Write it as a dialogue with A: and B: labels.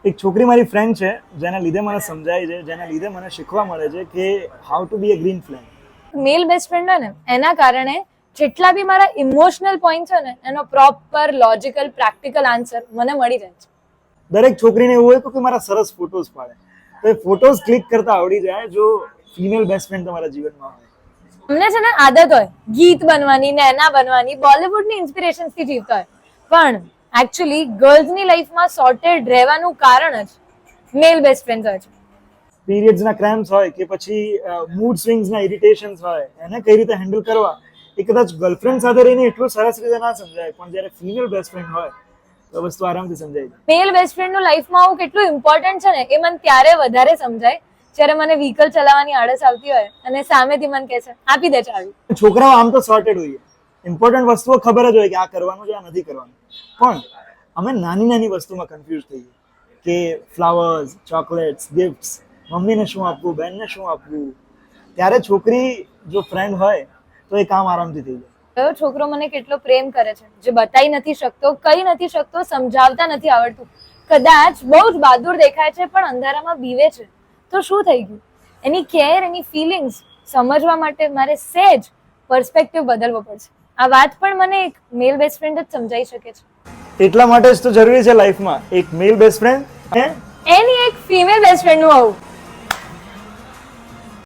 A: એક છોકરી મારી ફ્રેન્ડ છે જેના લીધે મને સમજાય છે, જેના લીધે મને શીખવા મળે છે કે how to be a green flame.
B: Male best friend હોય ને એના કારણે જેટલા બી મારા ઇમોશનલ પોઈન્ટ છે ને એનો પ્રોપર લોજિકલ પ્રેક્ટિકલ આન્સર મને મળી જાય છે.
A: દરેક છોકરીને એવું હોય કે મારા સરસ ફોટોઝ પાડે, તો એ ફોટોઝ ક્લિક કરતા આવડી જાય જો ફિમેલ બેસ્ટ ફ્રેન્ડ તમારા જીવનમાં હોય.
B: અમને છે ને આદત હોય ગીત બનવાની, નેના બનવાની, બોલિવૂડની ઇન્સ્પિરેશન્સથી જીવતા હોય, પણ એકચ્યુઅલી ગર્લ્સની લાઈફમાં સોર્ટેડ રહેવાનું કારણ જ મેલ બેસ્ટ ફ્રેન્ડ હોય છે.
A: પીરિયડ્સના ક્રેમ્પ્સ હોય કે પછી મૂડ સ્વિંગ્સના ઇરિટેશન્સ હોય, એને કઈ રીતે હેન્ડલ કરવા એ કદાચ ગર્લફ્રેન્ડ સાથે રહીને એટલું સરસ રીતે ના સમજાય, પણ જ્યારે ફિમેલ બેસ્ટ ફ્રેન્ડ હોય તો વસ્તુ આરામથી સમજાય જાય.
B: મેલ બેસ્ટ ફ્રેન્ડનું લાઈફમાં આવું કેટલું ઇમ્પોર્ટન્ટ છે ને એ મને ત્યારે વધારે સમજાય જ્યારે મને વ્હીકલ ચલાવવાની આળસ આવતી હોય અને સામેથી મને કહે છે આપી દે ચાવી.
A: છોકરાઓ આમ તો સોર્ટેડ હોઈએ, ઇમ્પોર્ટન્ટ વસ્તુઓ ખબર જ હોય કે આ કરવાનું છે, આ નથી કરવાનું, પણ અમે નાની નાની વસ્તુમાં કન્ફ્યુઝ થઈએ કે ફ્લાવર્સ, ચોકલેટ્સ, ગિફ્ટ્સ, મમ્મીને શું આપવું, બેનને શું આપવું. ત્યારે છોકરી જો ફ્રેન્ડ હોય તો એ કામ આરામથી થઈ જાય.
B: કયો છોકરો મને કેટલો પ્રેમ કરે છે, જે બતાવી નથી શકતો, કઈ નથી શકતો, સમજાવતા નથી આવડતું, કદાચ બહુ જ બહાદુર દેખાય છે પણ અંધારામાં બીવે છે, તો શું થઈ ગયું? એની કેર, એની ફિલિંગ્સ સમજવા માટે મારે સહેજ પર્સપેક્ટિવ બદલવો પડશે. આ વાત પણ મને એક મેલ બેસ્ટ ફ્રેન્ડ જ સમજાવી શકે છે.
A: એટલા માટે જ તો જરૂરી છે લાઈફમાં એક મેલ બેસ્ટ ફ્રેન્ડ
B: એની એક ફિમેલ બેસ્ટ ફ્રેન્ડ નું આવું